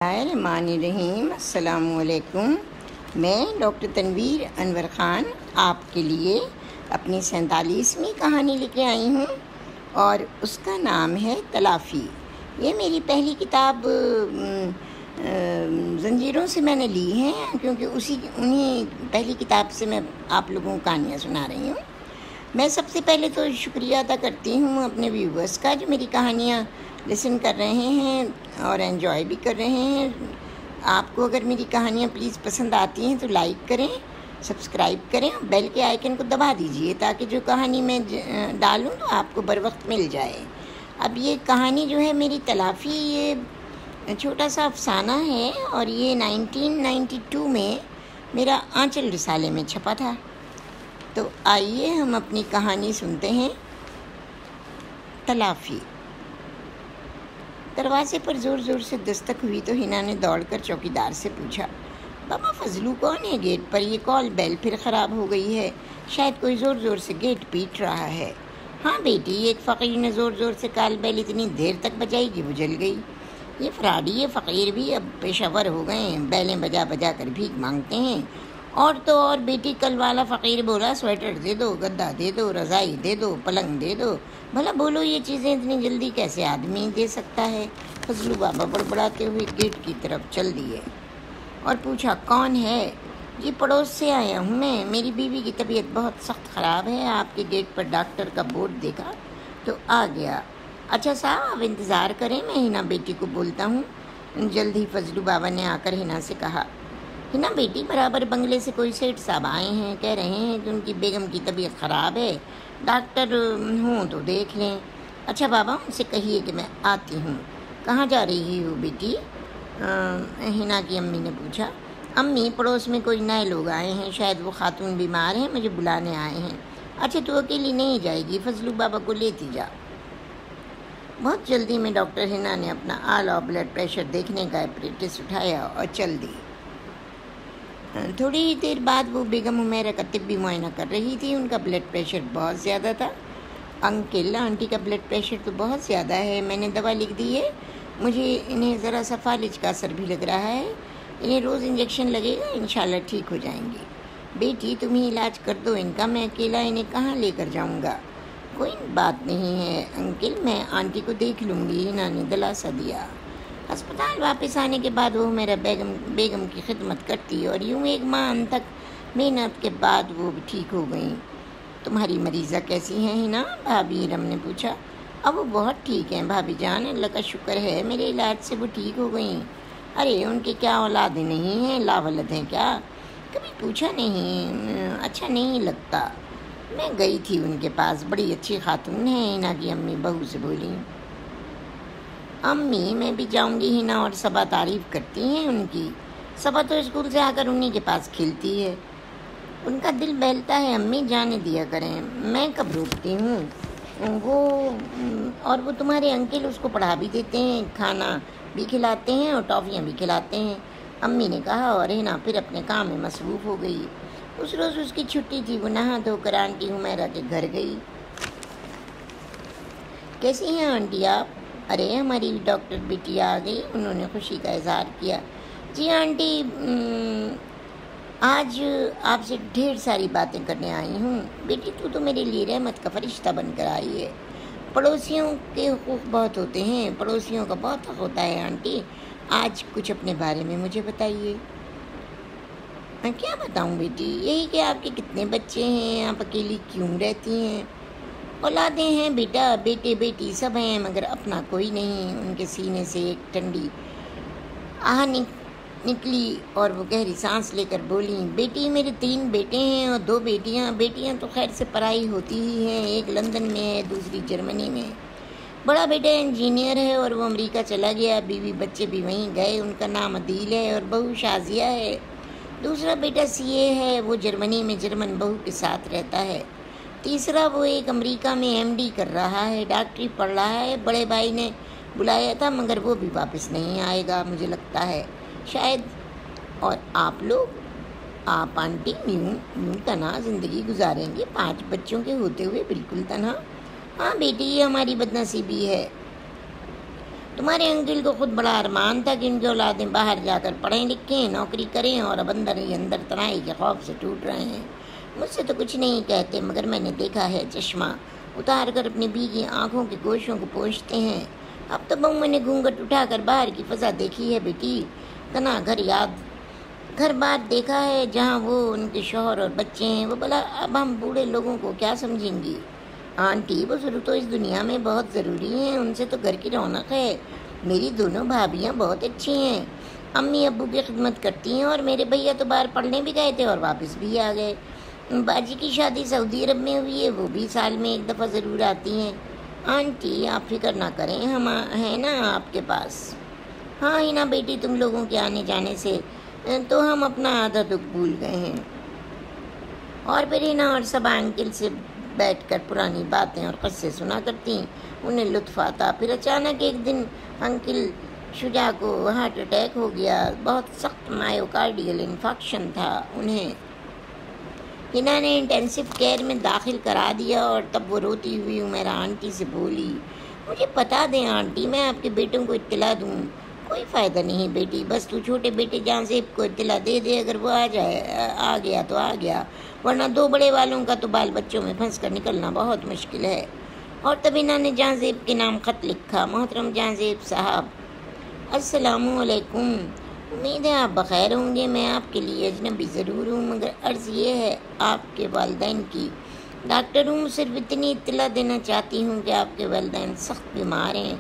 الرحمن الرحیم۔ السلام علیکم۔ میں ڈاکٹر تنویر انور خان آپ کے لیے اپنی 47ویں کہانی لے کے آئی ہوں اور اس کا نام ہے تلافی۔ یہ میری پہلی کتاب زنجیروں سے میں نے لی ہیں، کیونکہ انہی پہلی کتاب سے میں آپ لوگوں کو کہانیاں سنا رہی ہوں۔ میں سب سے پہلے تو شکریہ ادا کرتی ہوں اپنے ویورز کا، جو میری کہانیاں لسن کر رہے ہیں اور انجوائے بھی کر رہے ہیں۔ آپ کو اگر میری کہانیاں پلیز پسند آتی ہیں تو لائک کریں، سبسکرائب کریں، بیل کے آئیکن کو دبا دیجئے تاکہ جو کہانی میں ڈالوں تو آپ کو بر وقت مل جائے۔ اب یہ کہانی جو ہے میری تلافی، یہ چھوٹا سا افسانہ ہے اور یہ 1992 میں میرا آنچل رسالے میں چھپا تھا۔ تو آئیے ہم اپنی کہانی سنتے ہیں، تلافی۔ دروازے پر زور زور سے دستک ہوئی تو ہنا نے دوڑ کر چوکیدار سے پوچھا، بابا فضلو کون ہے گیٹ پر؟ یہ کال بیل پھر خراب ہو گئی ہے، شاید کوئی زور زور سے گیٹ پیٹ رہا ہے۔ ہاں بیٹی، ایک فقیر نے زور زور سے کال بیل اتنی دیر تک بجائی کہ وہ جل گئی۔ یہ فراڈی، یہ فقیر بھی اب پیشہ ور ہو گئے ہیں، بیلیں بجا بجا کر بھیک مانگتے ہیں۔ اور تو اور بیٹی، کل والا فقیر بولا سویٹر دے دو، گدا دے دو، رضائی دے دو، پلنگ دے دو۔ بھلا بولو یہ چیزیں اتنی جلدی کیسے آدمی دے سکتا ہے؟ فضلو بابا بڑبڑاتے ہوئے گیٹ کی طرف چل دیے اور پوچھا، کون ہے؟ جی پڑوس سے آیا ہوں میں، میری بیوی کی طبیعت بہت سخت خراب ہے، آپ کے گیٹ پر ڈاکٹر کا بورڈ دیکھا تو آ گیا۔ اچھا صاحب، آپ انتظار کریں، میں ہنا بیٹی کو بولتا ہوں۔ جلد ہی فضلو بابا نے آ کر ہنا سے کہا، ہنا بیٹی، برابر بنگلے سے کوئی سیٹھ صاحب آئے ہیں، کہہ رہے ہیں کہ ان کی بیگم کی طبیعت خراب ہے، ڈاکٹر ہوں تو دیکھ لیں۔ اچھا بابا، ان سے کہیے کہ میں آتی ہوں۔ کہاں جا رہی ہو بیٹی؟ ہنا کی امی نے پوچھا۔ امی، پڑوس میں کوئی نئے لوگ آئے ہیں، شاید وہ خاتون بیمار ہیں، مجھے بلانے آئے ہیں۔ اچھا تو اکیلی نہیں جائے گی، فضلو بابا کو لیتی جا۔ بہت جلدی میں ڈاکٹر ہنا نے اپنا اعلیٰ بلڈ پریشر دیکھنے کا اپریٹس اٹھایا اور چل دی۔ تھوڑی ہی دیر بعد وہ بیگم حمیرہ کا طبی معائنہ کر رہی تھی۔ ان کا بلڈ پریشر بہت زیادہ تھا۔ انکل، آنٹی کا بلڈ پریشر تو بہت زیادہ ہے، میں نے دوا لکھ دی ہے، مجھے انہیں ذرا سا فالج کا اثر بھی لگ رہا ہے، انہیں روز انجیکشن لگے گا، انشاءاللہ ٹھیک ہو جائیں گی۔ بیٹی تم ہی علاج کر دو ان کا، میں اکیلا انہیں کہاں لے کر جاؤں گا؟ کوئی بات نہیں ہے انکل، میں آنٹی کو دیکھ لوں گی، ہنا نے دلاسا دیا۔ ہسپتال واپس آنے کے بعد وہ میرا بیگم کی خدمت کرتی اور یوں ایک ماہ تک محنت کے بعد وہ بھی ٹھیک ہو گئیں۔ تمہاری مریضہ کیسی ہیں ہنا؟ بھابھی ارم نے پوچھا۔ اب وہ بہت ٹھیک ہیں بھابھی جان، اللہ کا شکر ہے، میرے علاج سے وہ ٹھیک ہو گئیں۔ ارے ان کے کیا اولادیں نہیں ہیں، لاولد ہیں کیا؟ کبھی پوچھا نہیں، اچھا نہیں لگتا۔ میں گئی تھی ان کے پاس، بڑی اچھی خاتون ہیں، ہنا کی امی بہو سے بولی۔ امی میں بھی جاؤں گی، ہنا اور صبا تعریف کرتی ہیں ان کی، صبا تو اسکول سے آ کر انہی کے پاس کھیلتی ہے، ان کا دل بہلتا ہے، امی جانے دیا کریں، میں کب روکتی ہوں۔ وہ تمہارے انکل اس کو پڑھا بھی دیتے ہیں، کھانا بھی کھلاتے ہیں اور ٹافیاں بھی کھلاتے ہیں، امی نے کہا، اور ہنا پھر اپنے کام میں مصروف ہو گئی۔ اس روز اس کی چھٹی تھی، وہ نہا دھو کر آنٹی حمیرہ کے گھر گئی۔ کیسی ہیں آنٹی آپ؟ ارے ہماری ڈاکٹر بیٹی آ گئی، انہوں نے خوشی کا اظہار کیا۔ جی آنٹی، آج آپ سے ڈھیر ساری باتیں کرنے آئی ہوں۔ بیٹی تو میرے لیے رحمت کا فرشتہ بن کر آئی ہے۔ پڑوسیوں کے حقوق بہت ہوتے ہیں، پڑوسیوں کا بہت حق ہوتا ہے آنٹی، آج کچھ اپنے بارے میں مجھے بتائیے۔ میں کیا بتاؤں بیٹی؟ یہی کہ آپ کے کتنے بچے ہیں، آپ اکیلی کیوں رہتی ہیں؟ اولادیں ہیں بیٹا، بیٹے بیٹی سب ہیں، مگر اپنا کوئی نہیں۔ ان کے سینے سے ایک ٹھنڈی آہ نکلی اور وہ گہری سانس لے کر بولی، بیٹی میرے 3 بیٹے ہیں اور 2 بیٹیاں۔ بیٹیاں تو خیر سے پرائی ہوتی ہی ہیں، ایک لندن میں ہے، دوسری جرمنی میں۔ بڑا بیٹا انجینئر ہے اور وہ امریکہ چلا گیا، بیوی بچے بھی وہیں گئے، ان کا نام عدیل ہے اور بہو شازیہ ہے۔ دوسرا بیٹا سی اے ہے، وہ جرمنی میں جرمن بہو کے ساتھ رہتا ہے۔ تیسرا وہ ایک امریکہ میں ایم ڈی کر رہا ہے، ڈاکٹری پڑھ رہا ہے، بڑے بھائی نے بلایا تھا مگر وہ بھی واپس نہیں آئے گا مجھے لگتا ہے، شاید۔ اور آپ لوگ؟ آپ آنٹی یوں تنہا زندگی گزاریں گے، 5 بچوں کے ہوتے ہوئے بالکل تنہا؟ ہاں بیٹی، یہ ہماری بدنصیبی ہے۔ تمہارے انکل کو خود بڑا ارمان تھا کہ ان کی اولادیں باہر جا کر پڑھیں لکھیں نوکری کریں، اور اب اندر ہی اندر تنہائی کے خوف سے ٹوٹ رہے ہیں۔ مجھ سے تو کچھ نہیں کہتے، مگر میں نے دیکھا ہے چشمہ اتار کر اپنی بیوی آنکھوں کے گوشوں کو پوچھتے ہیں۔ اب تو بہو نے گھونگھٹ اٹھا کر باہر کی فضا دیکھی ہے بیٹی، تنا گھر بار دیکھا ہے جہاں وہ ان کے شوہر اور بچے ہیں۔ وہ بلا اب ہم بوڑھے لوگوں کو کیا سمجھیں گی؟ آنٹی بزرگ تو اس دنیا میں بہت ضروری ہیں، ان سے تو گھر کی رونق ہے۔ میری دونوں بھابیاں بہت اچھی ہیں، امی ابو کی خدمت کرتی ہیں، اور میرے بھیا تو باہر پڑھنے بھی گئے تھے اور واپس بھی آ گئے۔ باجی کی شادی سعودی عرب میں ہوئی ہے، وہ بھی سال میں ایک دفعہ ضرور آتی ہیں۔ آنٹی آپ فکر نہ کریں، ہم ہیں نا آپ کے پاس۔ ہاں ہی نا بیٹی، تم لوگوں کے آنے جانے سے تو ہم اپنا آدھا دکھ بھول گئے ہیں۔ اور پھر ہینا اور سب انکل سے بیٹھ کر پرانی باتیں اور قصے سنا کرتی، انہیں لطف آتا۔ پھر اچانک ایک دن انکل شجاع کو ہارٹ اٹیک ہو گیا، بہت سخت مائیوکارڈیل انفارکشن تھا انہیں۔ ہینا نے انٹینسو کیئر میں داخل کرا دیا، اور تب وہ روتی ہوئی عمیرہ آنٹی سے بولی، مجھے بتا دیں آنٹی، میں آپ کے بیٹوں کو اطلاع دوں؟ کوئی فائدہ نہیں بیٹی، بس تو چھوٹے بیٹے جہاں زیب کو اطلاع دے دے، اگر وہ آ گیا تو آ گیا، ورنہ دو بڑے والوں کا تو بال بچوں میں پھنس کر نکلنا بہت مشکل ہے۔ اور تب انہوں نے جہاں زیب کے نام خط لکھا، محترم جہاں زیب صاحب، السلام علیکم، امید ہے آپ بخیر ہوں گے۔ میں آپ کے لیے اجنبی ضرور ہوں، مگر عرض یہ ہے آپ کے والدین کی۔ ڈاکٹر ہوں، صرف اتنی اطلاع دینا چاہتی ہوں کہ آپ کے والدین سخت بیمار ہیں،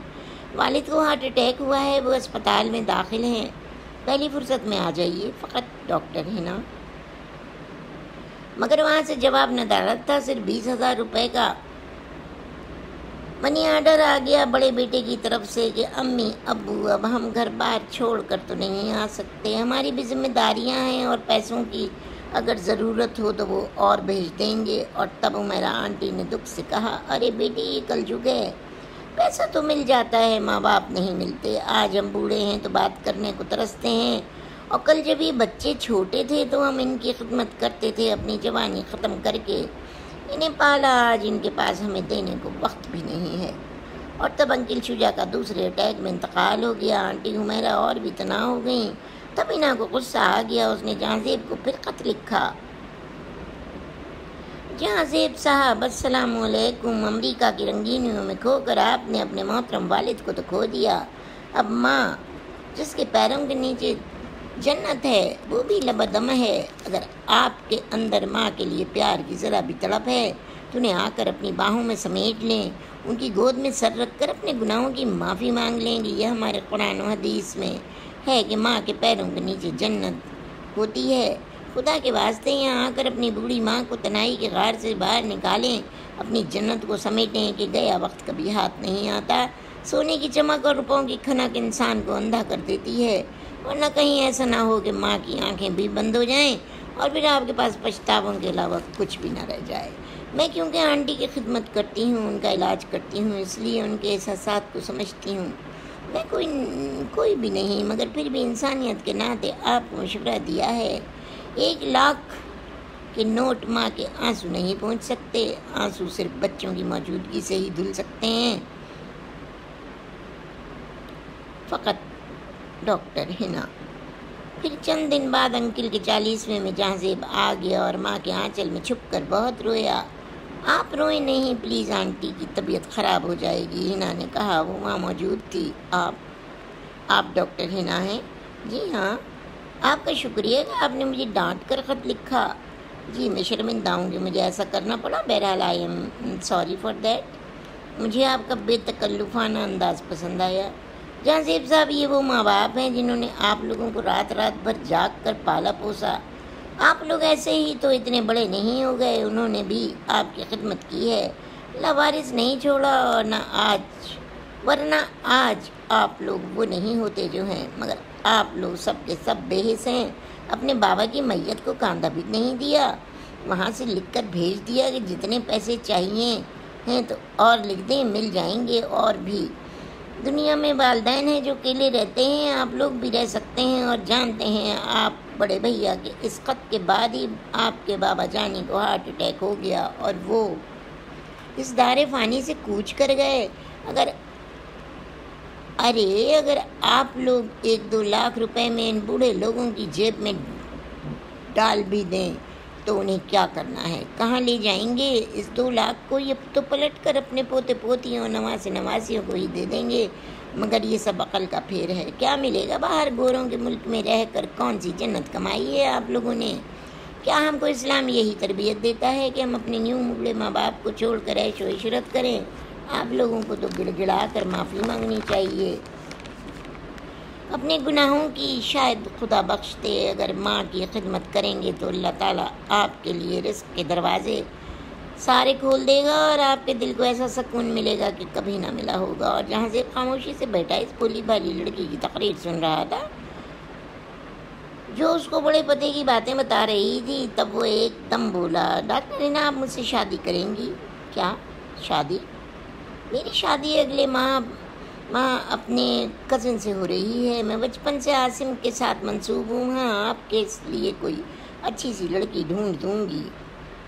والد کو ہارٹ اٹیک ہوا ہے، وہ اسپتال میں داخل ہیں، پہلی فرصت میں آ جائیے فقط ڈاکٹر ہینا۔ مگر وہاں سے جواب ندارت تھا، صرف 20,000 روپے کا منی آرڈر آ گیا بڑے بیٹے کی طرف سے کہ امی ابو اب ہم گھر بار چھوڑ کر تو نہیں آ سکتے، ہماری بھی ذمہ داریاں ہیں، اور پیسوں کی اگر ضرورت ہو تو وہ اور بھیج دیں گے۔ اور تب عمیرہ آنٹی نے دکھ سے کہا، ارے بیٹی یہ کل جگ ہے، پیسہ تو مل جاتا ہے، ماں باپ نہیں ملتے۔ آج ہم بوڑھے ہیں تو بات کرنے کو ترستے ہیں، اور کل جب یہ بچے چھوٹے تھے تو ہم ان کی خدمت کرتے تھے اپنی جوانی ختم کر کے، انہیں پالا، آج ان کے پاس ہمیں دینے کو وقت بھی نہیں ہے۔ اور تب انکل شجاع کا دوسرے اٹیک میں انتقال ہو گیا۔ آنٹی عمیرہ اور بھی تنہا ہو گئیں۔ تب ہینا کو غصہ آ گیا، اس نے جہاں زیب کو پھر خط لکھا، جہاں زیب صاحب السلام علیکم، امریکہ کی رنگینیوں میں کھو کر آپ نے اپنے محترم والد کو تو کھو دیا، اب ماں جس کے پیروں کے نیچے جنت ہے وہ بھی لبدم ہے۔ اگر آپ کے اندر ماں کے لیے پیار کی ذرا بھی تڑپ ہے تو انہیں آ کر اپنی باہوں میں سمیٹ لیں، ان کی گود میں سر رکھ کر اپنے گناہوں کی معافی مانگ لیں گی۔ یہ ہمارے قرآن و حدیث میں ہے کہ ماں کے پیروں کے نیچے جنت ہوتی ہے۔ خدا کے واسطے یہاں آ کر اپنی بوڑھی ماں کو تنہائی کے غار سے باہر نکالیں، اپنی جنت کو سمیٹیں کہ گیا وقت کبھی ہاتھ نہیں آتا۔ سونے کی چمک اور روپوں کی کھنک انسان کو اندھا کر دیتی ہے، ورنہ کہیں ایسا نہ ہو کہ ماں کی آنکھیں بھی بند ہو جائیں اور پھر آپ کے پاس پچھتاووں کے علاوہ کچھ بھی نہ رہ جائے۔ میں کیونکہ آنٹی کی خدمت کرتی ہوں، ان کا علاج کرتی ہوں، اس لیے ان کے احساسات کو سمجھتی ہوں۔ میں کوئی بھی نہیں، مگر پھر بھی انسانیت کے ناطے آپ کو مشورہ دیا ہے۔ 1,00,000 کے نوٹ ماں کے آنسو نہیں پہنچ سکتے، آنسو صرف بچوں کی موجودگی سے ہی دھل سکتے ہیں۔ فقط ڈاکٹر ہینا۔ پھر چند دن بعد انکل کے 40ویں میں جہاں زیب آ گیا اور ماں کے آنچل میں چھپ کر بہت رویا۔ آپ روئیں نہیں پلیز، آنٹی کی طبیعت خراب ہو جائے گی، ہینا نے کہا، وہ وہاں موجود تھی۔ آپ ڈاکٹر ہینا ہیں؟ جی ہاں۔ آپ کا شکریہ کہ آپ نے مجھے ڈانٹ کر خط لکھا۔ جی میں شرمندہ ہوں کہ مجھے ایسا کرنا پڑا، بہرحال I am sorry for that. مجھے آپ کا بے تکلفانہ انداز پسند آیا۔ جہاں زیب صاحب یہ وہ ماں باپ ہیں جنہوں نے آپ لوگوں کو رات رات بھر جاگ کر پالا پوسا۔ آپ لوگ ایسے ہی تو اتنے بڑے نہیں ہو گئے، انہوں نے بھی آپ کی خدمت کی ہے، لاوارث نہیں چھوڑا، اور ورنہ آج آپ لوگ وہ نہیں ہوتے جو ہیں۔ مگر آپ لوگ سب کے سب بے حس ہیں، اپنے بابا کی میت کو کاندھا بھی نہیں دیا، وہاں سے لکھ کر بھیج دیا کہ جتنے پیسے چاہیے ہیں تو اور لکھ دیں، مل جائیں گے۔ اور بھی دنیا میں والدین ہیں جو اکیلے رہتے ہیں، آپ لوگ بھی رہ سکتے ہیں۔ اور جانتے ہیں آپ بڑے بھیا کے اس خط کے بعد ہی آپ کے بابا جانی کو ہارٹ اٹیک ہو گیا اور وہ اس دار فانی سے کوچ کر گئے۔ اگر ارے اگر آپ لوگ 1-2 لاکھ روپے میں ان بوڑھے لوگوں کی جیب میں ڈال بھی دیں تو انہیں کیا کرنا ہے؟ کہاں لے جائیں گے؟ اس 2 لاکھ کو یہ تو پلٹ کر اپنے پوتے پوتیوں نواسے نواسیوں کو ہی دے دیں گے۔ مگر یہ سب عقل کا پھیر ہے، کیا ملے گا؟ باہر گوروں کے ملک میں رہ کر کون سی جنت کمائی ہے آپ لوگوں نے؟ کیا ہم کو اسلام یہی تربیت دیتا ہے کہ ہم اپنے یوں بوڑھے ماں باپ کو چھوڑ کر عیش و عشرت کریں؟ آپ لوگوں کو تو گڑ گڑا کر معافی مانگنی چاہیے۔ اپنے گناہوں کی شاید خدا بخش دے، اگر ماں کی خدمت کریں گے تو اللہ تعالیٰ آپ کے لیے رزق کے دروازے سارے کھول دے گا اور آپ کے دل کو ایسا سکون ملے گا کہ کبھی نہ ملا ہوگا۔ اور جہاں سے خاموشی سے بیٹھا اس بھولی بھالی لڑکی کی تقریر سن رہا تھا جو اس کو بڑے پتے کی باتیں بتا رہی تھی، تب وہ ایک دم بولا، ڈاکٹر رینا آپ مجھ سے شادی کریں گی کیا؟ شادی؟ میری شادی اگلے ماہ اپنے کزن سے ہو رہی ہے۔ میں بچپن سے عاصم کے ساتھ منسوب ہوں۔ ہاں، آپ کے لیے کوئی اچھی سی لڑکی ڈھونڈ دوں گی۔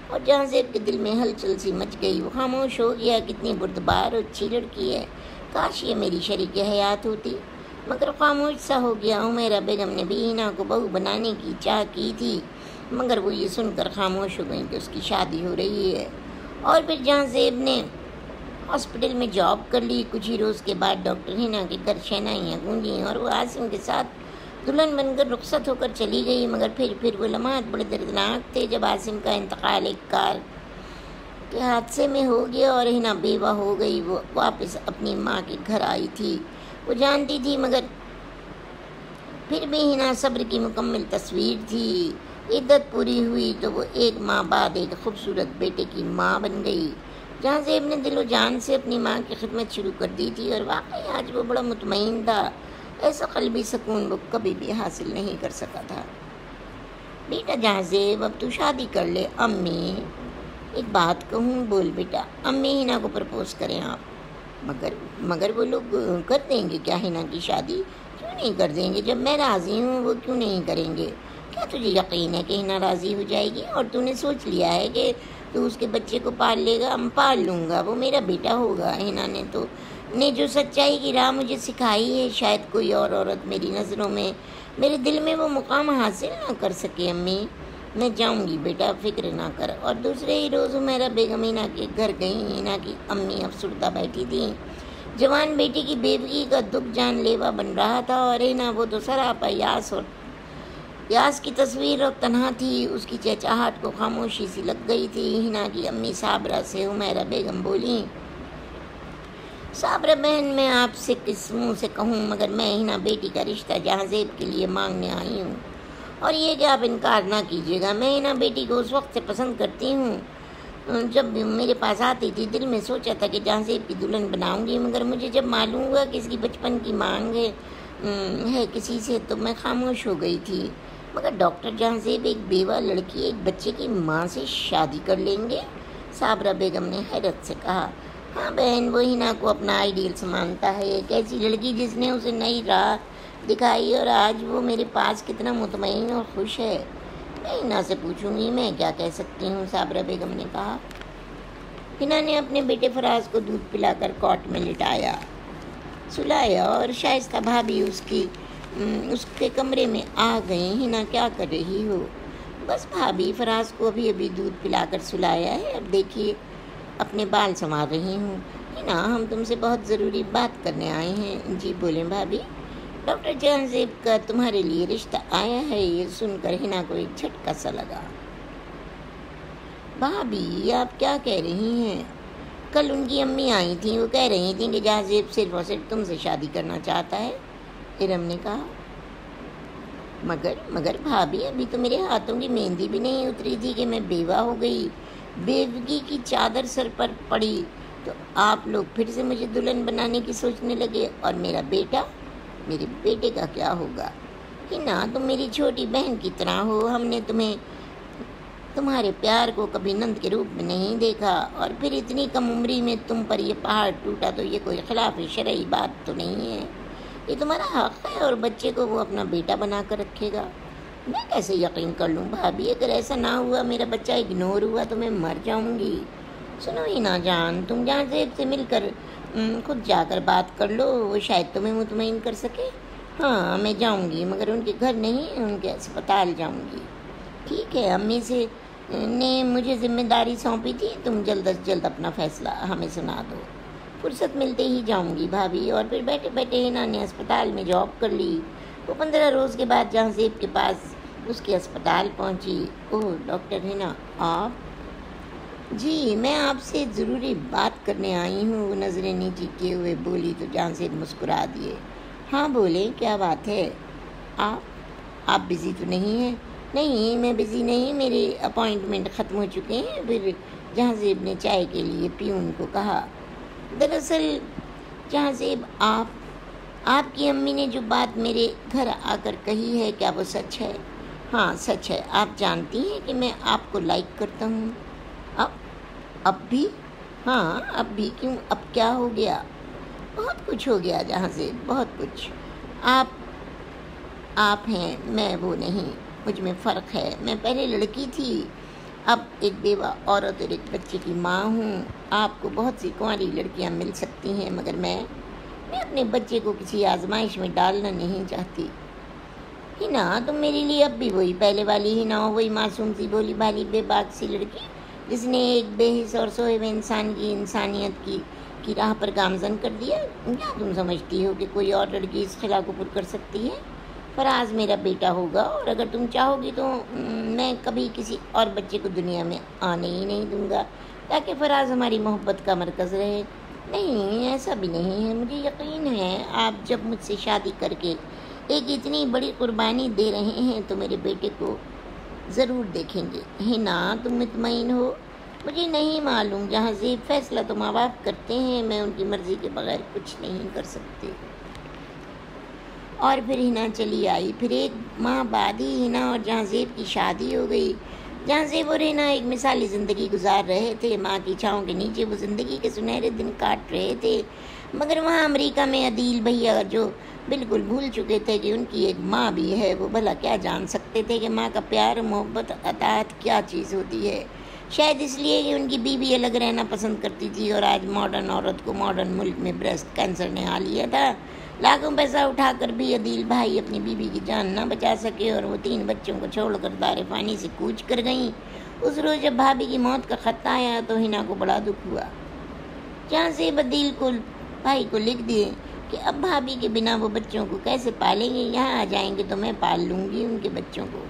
اور جہاں زیب کے دل میں ہلچل سی مچ گئی، وہ خاموش ہو گیا۔ کتنی بردبار اور اچھی لڑکی ہے، کاش یہ میری شریک حیات ہوتی۔ مگر خاموش سا ہو گیا۔ عمیرہ بیگم نے بھی ہینا کو بہو بنانے کی چاہ کی تھی، مگر وہ یہ سن کر خاموش ہو گئیں کہ اس کی شادی ہو رہی ہے۔ اور پھر جہاں زیب نے ہاسپٹل میں جاب کر لی، کچھ ہی روز کے بعد ڈاکٹر ہینا کے گھر شہنائیاں گونجیں اور وہ عاصم کے ساتھ دلہن بن کر رخصت ہو کر چلی گئی۔ مگر پھر وہ لمحات بڑے دردناک تھے جب عاصم کا انتقال ایک کار کے حادثے میں ہو گیا اور ہینا بیوہ ہو گئی۔ وہ واپس اپنی ماں کے گھر آئی تھی، وہ جانتی تھی، مگر پھر بھی ہینا صبر کی مکمل تصویر تھی۔ عدت پوری ہوئی تو وہ ایک ماہ بعد ایک خوبصورت بیٹے کی ماں بن گئی۔ جہاں زیب نے دل و جان سے اپنی ماں کی خدمت شروع کر دی تھی اور واقعی آج وہ بڑا مطمئن تھا۔ ایسا قلبی سکون وہ کبھی بھی حاصل نہیں کر سکا تھا۔ بیٹا جہاں زیب اب تو شادی کر لے۔ امی ایک بات کہوں؟ بول بیٹا۔ امی ہینا کو پرپوز کریں آپ۔ مگر وہ لوگ کر دیں گے کیا ہینا کی شادی؟ کیوں نہیں کر دیں گے؟ جب میں راضی ہوں وہ کیوں نہیں کریں گے؟ کیا تجھے یقین ہے کہ ہینا راضی ہو جائے گی؟ اور تو نے سوچ لیا ہے کہ تو اس کے بچے کو پال لے گا؟ پال لوں گا، وہ میرا بیٹا ہوگا۔ ہینا نے جو سچائی کی راہ مجھے سکھائی ہے، شاید کوئی اور عورت میری نظروں میں، میرے دل میں وہ مقام حاصل نہ کر سکے۔ امی میں جاؤں گی بیٹا، فکر نہ کر۔ اور دوسرے ہی روز عمیرہ بیگم ہینا کے گھر گئیں۔ ہینا کی امی افسردہ بیٹھی تھیں، جوان بیٹی کی بیوگی کا دکھ جان لیوا بن رہا تھا اور ہینا وہ تو سراپا یاس کی تصویر اور تنہا تھی۔ اس کی چہچہاہٹ کو خاموشی سی لگ گئی تھی۔ ہینا کی امی صابرہ سے عمیرہ بیگم بولیں، صابرہ بہن میں آپ سے کس منہ سے کہوں، مگر میں ہینا بیٹی کا رشتہ جہاں زیب کے لیے مانگنے آئی ہوں، اور یہ کہ آپ انکار نہ کیجیے گا۔ میں ہینا بیٹی کو اس وقت سے پسند کرتی ہوں جب میرے پاس آتی تھی۔ دل میں سوچا تھا کہ جہاں زیب کی دلہن بناؤں گی، مگر مجھے جب معلوم ہوا کہ اس کی بچپن کی مانگ ہے کسی سے، تو میں خاموش ہو گئی تھی۔ مگر ڈاکٹر جہاں زیب ایک بیوہ لڑکی ایک بچے کی ماں سے شادی کر لیں گے؟ صابرہ بیگم نے حیرت سے کہا۔ ہاں بہن، وہ ہینا کو اپنا آئیڈیل سمجھتا ہے، ایک ایسی لڑکی جس نے اسے نئی راہ دکھائی، اور آج وہ میرے پاس کتنا مطمئن اور خوش ہے۔ میں ہینا سے پوچھوں گی، میں کیا کہہ سکتی ہوں، صابرہ بیگم نے کہا۔ ہینا نے اپنے بیٹے فراز کو دودھ پلا کر کاٹ میں لٹایا، سلایا اور شائستہ بھابھی اس کے کمرے میں آ گئیں۔ ہینا کیا کر رہی ہو؟ بس بھابھی، فراز کو ابھی دودھ پلا کر سلایا ہے، اب دیکھیے اپنے بال سنوار رہی ہوں۔ ہینا ہم تم سے بہت ضروری بات کرنے آئے ہیں۔ جی بولیں بھابھی۔ ڈاکٹر جہاں زیب کا تمہارے لیے رشتہ آیا ہے، یہ سن کر ہینا کو ایک جھٹکا سا لگا۔ بھابھی آپ کیا کہہ رہی ہیں؟ کل ان کی امی آئی تھیں، وہ کہہ رہی تھیں کہ جہاں زیب صرف اور صرف تم سے شادی کرنا چاہتا ہے۔ ارم نے کہا۔ مگر بھابھی، ابھی تو میرے ہاتھوں کی مہندی بھی نہیں اتری تھی کہ میں بیوہ ہو گئی۔ بیوگی کی چادر سر پر پڑی تو آپ لوگ پھر سے مجھے دلہن بنانے کی سوچنے لگے، اور میرے بیٹے کا کیا ہوگا؟ ہینا تم میری چھوٹی بہن کی طرح ہو، ہم نے تمہارے پیار کو کبھی نند کے روپ میں نہیں دیکھا، اور پھر اتنی کم عمری میں تم پر یہ پہاڑ ٹوٹا تو یہ کوئی خلاف شرعی بات تو نہیں ہے، یہ تمہارا حق ہے، اور بچے کو وہ اپنا بیٹا بنا کر رکھے گا۔ میں کیسے یقین کر لوں بھابھی؟ اگر ایسا نہ ہوا، میرا بچہ اگنور ہوا تو میں مر جاؤں گی۔ سنو ہینا جان، تم جہاں زیب سے مل کر خود جا کر بات کر لو، وہ شاید تمہیں مطمئن کر سکے۔ ہاں میں جاؤں گی، مگر ان کے گھر نہیں، ان کے اسپتال جاؤں گی۔ ٹھیک ہے، امی نے مجھے ذمہ داری سونپی تھی، تم جلد از جلد اپنا فیصلہ ہمیں سنا دو۔ فرصت ملتے ہی جاؤں گی بھابھی۔ اور پھر بیٹھے بیٹھے ہنا نے اسپتال میں جاب کر لی۔ وہ 15 روز کے بعد جہاں زیب کے پاس اس کے اسپتال پہنچی۔ اوہ ڈاکٹر ہنا، آپ؟ جی میں آپ سے ضروری بات کرنے آئی ہوں، وہ نظریں نیچی کیے ہوئے بولی تو جہاں زیب مسکرا دیے۔ ہاں بولیں، کیا بات ہے؟ آپ بزی تو نہیں ہیں؟ نہیں میں بزی نہیں، میرے اپائنٹمنٹ ختم ہو چکے ہیں۔ پھر جہاں زیب نے چائے کے لیے پیون کو کہا، دراصل جہاں زیب آپ کی امی نے جو بات میرے گھر آ کر کہی ہے، کیا وہ سچ ہے؟ ہاں سچ ہے، آپ جانتی ہیں کہ میں آپ کو لائک کرتا ہوں۔ اب بھی؟ ہاں اب بھی، کیوں اب کیا ہو گیا؟ بہت کچھ ہو گیا جہاں سے، بہت کچھ۔ آپ ہیں، میں وہ نہیں، مجھ میں فرق ہے۔ میں پہلے لڑکی تھی، اب ایک بیوہ عورت اور ایک بچے کی ماں ہوں۔ آپ کو بہت سی کنواری لڑکیاں مل سکتی ہیں، مگر میں اپنے بچے کو کسی آزمائش میں ڈالنا نہیں چاہتی۔ ہنا تم میرے لیے اب بھی وہی پہلے والی ہنا ہو، وہی معصوم سی بولی بالی بے باک سی لڑکی جس نے ایک بے حس اور سوئے ہوئے انسان کی انسانیت کی راہ پر گامزن کر دیا۔ کیا تم سمجھتی ہو کہ کوئی اور لڑکی اس خلا کو پر کر سکتی ہے؟ فراز میرا بیٹا ہوگا، اور اگر تم چاہو گی تو میں کبھی کسی اور بچے کو دنیا میں آنے ہی نہیں دوں گا، تاکہ فراز ہماری محبت کا مرکز رہے۔ نہیں ایسا بھی نہیں ہے، مجھے یقین ہے آپ جب مجھ سے شادی کر کے ایک اتنی بڑی قربانی دے رہے ہیں تو میرے بیٹے کو ضرور دیکھیں گے۔ ہنا تم مطمئن ہو؟ مجھے نہیں معلوم جہاں زیب، فیصلہ تو ماں باپ کرتے ہیں، میں ان کی مرضی کے بغیر کچھ نہیں کر سکتی۔ اور پھر ہنا چلی آئی۔ پھر ایک ماہ بعد ہی ہنا اور جہاں زیب کی شادی ہو گئی۔ جہاں زیب اور ہنا ایک مثالی زندگی گزار رہے تھے، ماں کی چھاؤں کے نیچے وہ زندگی کے سنہرے دن کاٹ رہے تھے۔ مگر وہاں امریکہ میں عدیل بھیا جو بالکل بھول چکے تھے کہ ان کی ایک ماں بھی ہے، وہ بھلا کیا جان سکتے تھے کہ ماں کا پیار، محبت، اطاعت کیا چیز ہوتی ہے۔ شاید اس لیے کہ ان کی بیوی الگ رہنا پسند کرتی تھی، اور آج ماڈرن عورت کو ماڈرن ملک میں بریسٹ کینسر نے آ لیا تھا۔ لاکھوں پیسہ اٹھا کر بھی عدیل بھائی اپنی بیوی کی جان نہ بچا سکے، اور وہ 3 بچوں کو چھوڑ کر دار فانی سے کوچ کر گئیں۔ اس روز جب بھابھی کی موت کا خط آیا تو ہنا کو بڑا دکھ ہوا۔ جہاں سے عدیل کو بھائی کو لکھ دیے کہ اب بھابھی کے بنا وہ بچوں کو کیسے پالیں گے، یہاں آ جائیں گے تو میں پال لوں گی ان کے بچوں کو۔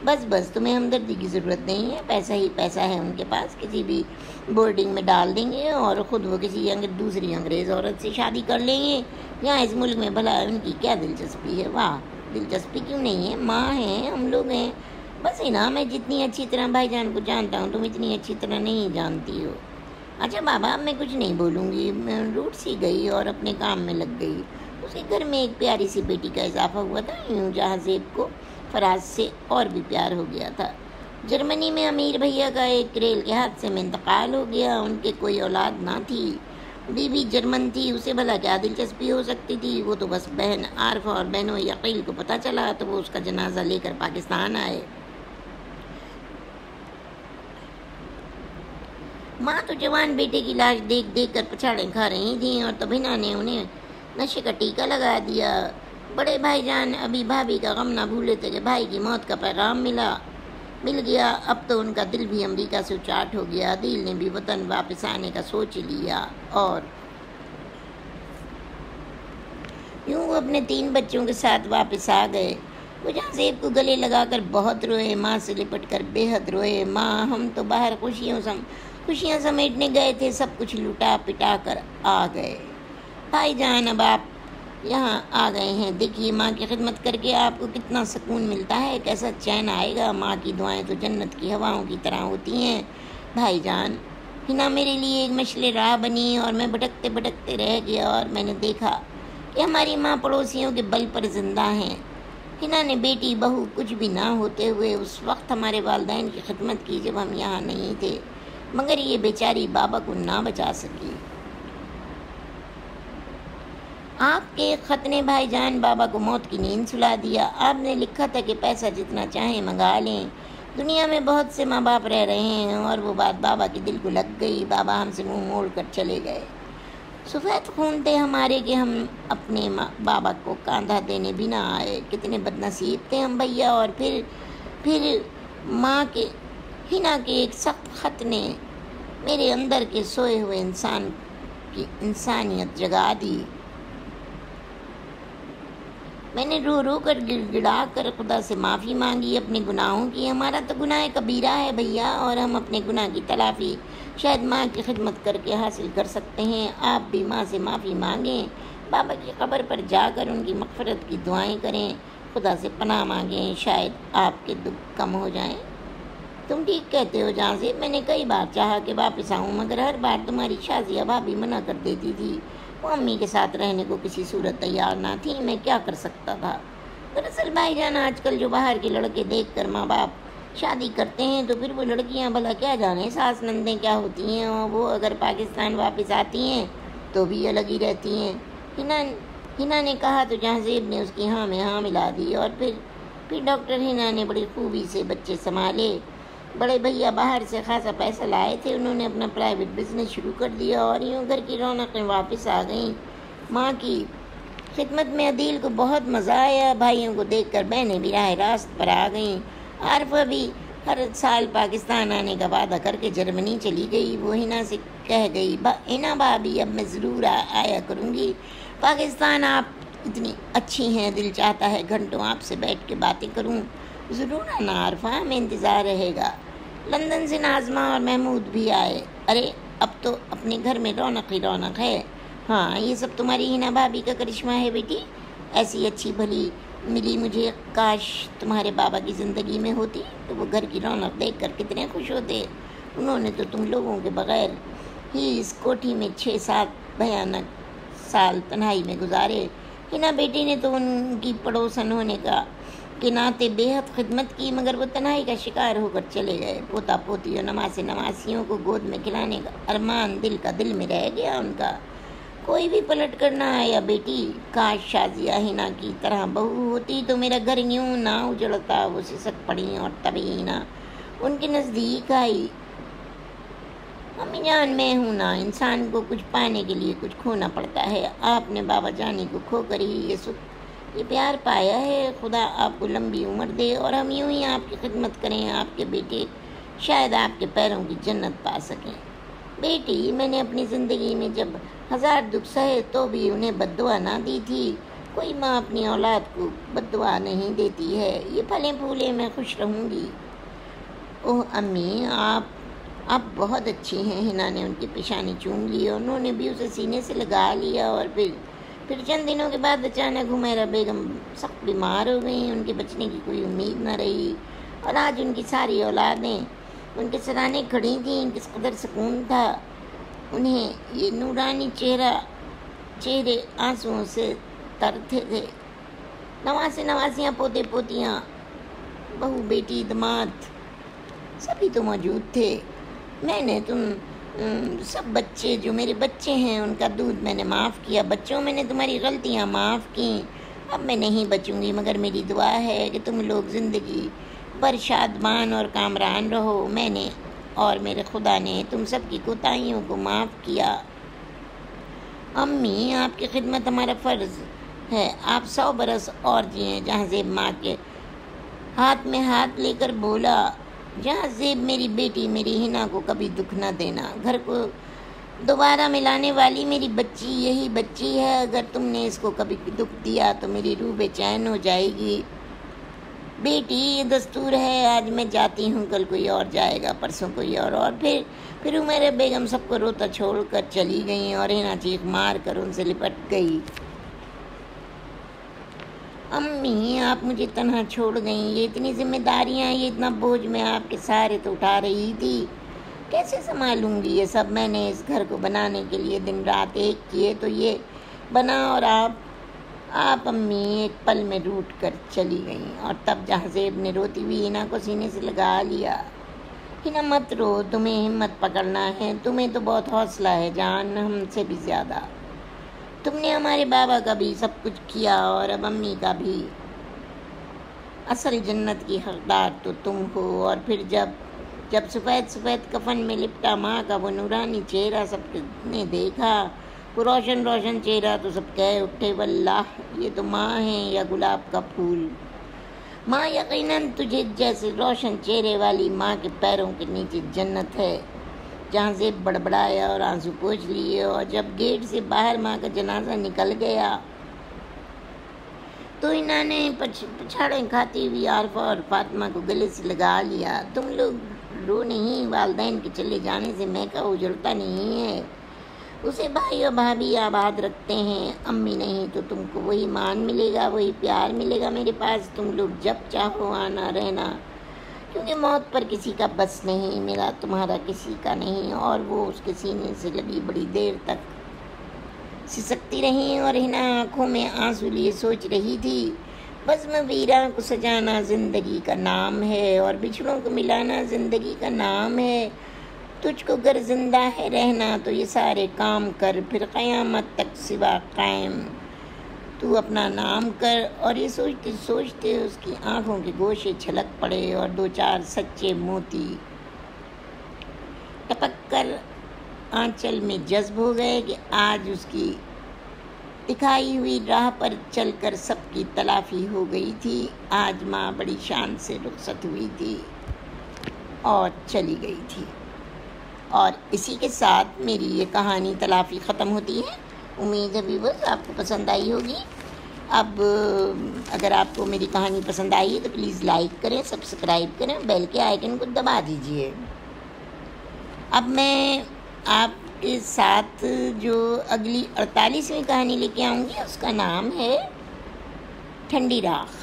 بس تمہیں ہمدردی کی ضرورت نہیں ہے، پیسہ ہی پیسہ ہے ان کے پاس، کسی بھی بورڈنگ میں ڈال دیں گے اور خود وہ کسی دوسری انگریز عورت سے شادی کر لیں گے۔ یہاں اس ملک میں بھلا ان کی کیا دلچسپی ہے؟ واہ، دلچسپی کیوں نہیں ہے، ماں ہیں، ہم لوگ ہیں۔ بس نا میں جتنی اچھی طرح بھائی جان کو جانتا ہوں تم اتنی اچھی طرح نہیں جانتی ہو۔ اچھا بابا اب میں کچھ نہیں بولوں گی۔ میں روٹ سی گئی اور اپنے کام میں لگ گئی۔ اس کے گھر میں ایک پیاری سی بیٹی کا اضافہ ہوا تھا، یوں جہاں زیب کو فراز سے اور بھی پیار ہو گیا تھا۔ جرمنی میں امیر بھیا کا ایک ریل کے حادثے میں انتقال ہو گیا، ان کے کوئی اولاد نہ تھی۔ بیوی جرمن تھی، اسے بھلا کیا دلچسپی ہو سکتی تھی؟ وہ تو بس بہن عارفہ اور بہنوں یقیل کو پتہ چلا تو وہ اس کا جنازہ لے کر پاکستان آئے۔ ماں تو جوان بیٹے کی لاش دیکھ دیکھ کر پچھاڑیں کھا رہی تھیں، اور تب ہنا نے انہیں نشے کا ٹیکہ لگا دیا۔ بڑے بھائی جان ابھی بھابھی کا غم نہ بھولے تھے کہ بھائی کی موت کا پیغام مل گیا۔ اب تو ان کا دل بھی امریکہ سے اچاٹ ہو گیا۔ عدیل نے بھی وطن واپس آنے کا سوچ لیا، اور یوں وہ اپنے 3 بچوں کے ساتھ واپس آ گئے۔ وہ جہاں زیب کو گلے لگا کر بہت روئے، ماں سے لپٹ کر بے حد روئے۔ ماں ہم تو باہر خوشیاں سمیٹنے گئے تھے، سب کچھ لٹا پٹا کر آ گئے۔ بھائی جان اب آپ یہاں آ گئے ہیں، دیکھیے ماں کی خدمت کر کے آپ کو کتنا سکون ملتا ہے، کیسا چین آئے گا۔ ماں کی دعائیں تو جنت کی ہواؤں کی طرح ہوتی ہیں۔ بھائی جان ہنا میرے لیے ایک مشعل راہ بنی، اور میں بھٹکتے بھٹکتے رہ گیا، اور میں نے دیکھا کہ ہماری ماں پڑوسیوں کے بل پر زندہ ہیں۔ ہنا نے بیٹی بہو کچھ بھی نہ ہوتے ہوئے اس وقت ہمارے والدین کی خدمت کی جب ہم یہاں نہیں تھے، مگر یہ بیچاری بابا کو نہ بچا سکی۔ آپ کے خط نے بھائی جان بابا کو موت کی نیند سلا دیا۔ آپ نے لکھا تھا کہ پیسہ جتنا چاہیں منگا لیں، دنیا میں بہت سے ماں باپ رہ رہے ہیں، اور وہ بات بابا کے دل کو لگ گئی۔ بابا ہم سے منہ موڑ کر چلے گئے۔ سفید خون تھے ہمارے کہ ہم اپنے بابا کو کاندھا دینے بھی نہ آئے. کتنے بد نصیب تھے ہم بھیا. اور پھر ماں کے ہنا کے ایک سخت خط نے میرے اندر کے سوئے ہوئے انسان کی انسانیت جگا دی. میں نے رو رو کر گڑ گڑا کر خدا سے معافی مانگی اپنے گناہوں کی. ہمارا تو گناہ کبیرہ ہے بھیا، اور ہم اپنے گناہ کی تلافی شاید ماں کی خدمت کر کے حاصل کر سکتے ہیں. آپ بھی ماں سے معافی مانگیں، بابا کی قبر پر جا کر ان کی مغفرت کی دعائیں کریں، خدا سے پناہ مانگیں، شاید آپ کے دکھ کم ہو جائیں. تم ٹھیک کہتے ہو جہاں سے. میں نے کئی بار چاہا کہ واپس آؤں، مگر ہر بار تمہاری شازیہ بھابھی منع کر دیتی تھی. وہ امی کے ساتھ رہنے کو کسی صورت تیار نہ تھی. میں کیا کر سکتا تھا؟ دراصل بھائی جان، آج کل جو باہر کے لڑکے دیکھ کر ماں باپ شادی کرتے ہیں تو پھر وہ لڑکیاں بھلا کیا جانے ساس نندیں کیا ہوتی ہیں، اور وہ اگر پاکستان واپس آتی ہیں تو بھی الگ ہی رہتی ہیں. ہنا نے کہا تو جہازیب نے اس کی ہاں میں ہاں ملا دی. اور پھر ڈاکٹر ہنا نے بڑی خوبی سے بچے سنبھالے. بڑے بھیا باہر سے خاصا پیسہ لائے تھے، انہوں نے اپنا پرائیویٹ بزنس شروع کر دیا، اور یوں گھر کی رونقیں واپس آ گئیں. ماں کی خدمت میں عدیل کو بہت مزہ آیا. بھائیوں کو دیکھ کر بہنیں بھی راہ راست پر آ گئیں. عارفہ بھی ہر سال پاکستان آنے کا وعدہ کر کے جرمنی چلی گئی. وہ ہنا سے کہہ گئی، ہنا بھابھی اب میں ضرور آیا کروں گی پاکستان. آپ اتنی اچھی ہیں، دل چاہتا ہے گھنٹوں آپ سے بیٹھ کے باتیں کروں. ضرور آنا عارفہ، ہمیں انتظار رہے گا. لندن سے ناظمہ اور محمود بھی آئے. ارے اب تو اپنے گھر میں رونق ہی رونق ہے. ہاں، یہ سب تمہاری ہنا بھابھی کا کرشمہ ہے بیٹی. ایسی اچھی بھلی ملی مجھے. کاش تمہارے بابا کی زندگی میں ہوتی تو وہ گھر کی رونق دیکھ کر کتنے خوش ہوتے. انہوں نے تو تم لوگوں کے بغیر ہی اس کوٹھی میں 6-7 بھیانک سال تنہائی میں گزارے. ہنا بیٹی نے تو ان کی پڑوسن ہونے کے ناطے بے حد خدمت کی، مگر وہ تنہائی کا شکار ہو کر چلے گئے. پوتا پوتی اور نواسیوں کو گود میں کھلانے کا ارمان دل میں رہ گیا ان کا. کوئی بھی پلٹ کر نہ آیا بیٹی. کاش شازیہ ہنا کی طرح بہو ہوتی تو میرا گھر یوں نہ اجڑتا. وہ سسک پڑی اور تبھی ہنا ان کے نزدیک آئی. امی جان، میں ہوں نا، انسان کو کچھ پانے کے لیے کچھ کھونا پڑتا ہے. آپ نے بابا جانی کو کھو کر ہی یہ پیار پایا ہے. خدا آپ کو لمبی عمر دے اور ہم یوں ہی آپ کی خدمت کریں. آپ کے بیٹے شاید آپ کے پیروں کی جنت پا سکیں. بیٹی، میں نے اپنی زندگی میں جب 1000 دکھ سہے تو بھی انہیں بد دعا نہ دی تھی. کوئی ماں اپنی اولاد کو بد دعا نہیں دیتی ہے. یہ پھلیں پھولے، میں خوش رہوں گی. اوہ امی، آپ بہت اچھی ہیں. ہنا نے ان کی پیشانی چوم لی اور انہوں نے بھی اسے سینے سے لگا لیا. اور پھر چند دنوں کے بعد اچانک حمیرہ بیگم سخت بیمار ہو گئیں. ان کے بچنے کی کوئی امید نہ رہی، اور آج ان کی ساری اولادیں ان کے سرانے کھڑی تھیں. کس قدر سکون تھا انہیں. یہ نورانی چہرے آنسوؤں سے ترتے تھے. نواسیاں، پوتے پوتیاں، بہو بیٹی داماد سبھی تو موجود تھے. میں نے سب بچے جو میرے بچے ہیں ان کا دودھ میں نے معاف کیا. بچوں، میں نے تمہاری غلطیاں معاف کیں. اب میں نہیں بچوں گی، مگر میری دعا ہے کہ تم لوگ زندگی بھر شادمان اور کامران رہو. میں نے اور میرے خدا نے تم سب کی کوتاہیوں کو معاف کیا. امی، آپ کی خدمت ہمارا فرض ہے. آپ 100 برس اور جئیں. جہازیب ماں کے ہاتھ میں ہاتھ لے کر بولا، جہازیب میری بیٹی، میری ہنا کو کبھی دکھ نہ دینا. گھر کو دوبارہ ملانے والی میری بچی یہی بچی ہے. اگر تم نے اس کو کبھی دکھ دیا تو میری روح بے چین ہو جائے گی. بیٹی، یہ دستور ہے. آج میں جاتی ہوں، کل کوئی اور جائے گا، پرسوں کوئی اور پھر حمیرہ بیگم سب کو روتا چھوڑ کر چلی گئیں اور ہنا چیخ مار کر ان سے لپٹ گئی. امی، آپ مجھے تنہا چھوڑ گئیں. یہ اتنی ذمہ داریاں، یہ اتنا بوجھ میں آپ کے سہارے تو اٹھا رہی تھی. کیسے سنبھالوں گی یہ سب؟ میں نے اس گھر کو بنانے کے لیے دن رات ایک کیے تو یہ بنا، اور آپ امی ایک پل میں روٹ کر چلی گئیں. اور تب جہازیب نے روتی ہوئی ہنا کو سینے سے لگا لیا. ہنا مت رو، تمہیں ہمت پکڑنا ہے. تمہیں تو بہت حوصلہ ہے جان، ہم سے بھی زیادہ. تم نے ہمارے بابا کا بھی سب کچھ کیا اور اب امی کا بھی. اصل جنت کی حقدار تو تم ہو. اور پھر جب سفید کفن میں لپٹا ماں کا وہ نورانی چہرہ سب نے دیکھا وہ روشن روشن چہرہ تو سب کہہ اٹھے واللہ یہ تو ماں ہے یا گلاب کا پھول۔ ماں یقیناً تجھے جیسے روشن چہرے والی ماں کے پیروں کے نیچے جنت ہے۔ جہاں سے بڑبڑایا اور آنسو پوچھ لیے، اور جب گیٹ سے باہر ماں کا جنازہ نکل گیا تو انہوں نے پچھاڑیں کھاتی ہوئی عارفہ اور فاطمہ کو گلے سے لگا لیا۔ تم لوگ رو نہیں، والدین کے چلے جانے سے میکا اجڑتا نہیں ہے، اسے بھائی اور بھابھی آباد رکھتے ہیں۔ امی نہیں تو تم کو وہی مان ملے گا، وہی پیار ملے گا میرے پاس، تم لوگ جب چاہو آنا رہنا، کیونکہ موت پر کسی کا بس نہیں، میرا تمہارا کسی کا نہیں۔ اور وہ اس کے سینے سے لگی بڑی دیر تک سسکتی رہی اور ہنا آنکھوں میں آنسو لیے سوچ رہی تھی، بزم ویراں کو سجانا زندگی کا نام ہے اور بچھڑوں کو ملانا زندگی کا نام ہے۔ تجھ کو گر زندہ ہے رہنا تو یہ سارے کام کر، پھر قیامت تک سوا قائم تو اپنا نام کر۔ اور یہ سوچتے سوچتے اس کی آنکھوں کے گوشے چھلک پڑے اور دو چار سچے موتی ٹپک کر آنچل میں جذب ہو گئے کہ آج اس کی دکھائی ہوئی راہ پر چل کر سب کی تلافی ہو گئی تھی۔ آج ماں بڑی شان سے رخصت ہوئی تھی اور چلی گئی تھی۔ اور اسی کے ساتھ میری یہ کہانی تلافی ختم ہوتی ہے۔ امید ہے ویورز آپ کو پسند آئی ہوگی۔ اب اگر آپ کو میری کہانی پسند آئی ہے تو پلیز لائک کریں، سبسکرائب کریں، بیل کے آئیکن کو دبا دیجئے۔ اب میں آپ کے ساتھ جو اگلی 48ویں کہانی لے کے آؤں گی اس کا نام ہے ٹھنڈی راکھ۔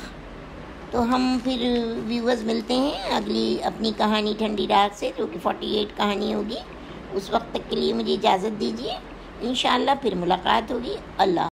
تو ہم پھر ویورز ملتے ہیں اگلی اپنی کہانی ٹھنڈی راکھ سے، جو کہ 48 کہانی ہوگی۔ اس وقت تک کے لیے مجھے اجازت دیجیے، انشاءاللہ پھر ملاقات ہوگی۔ اللہ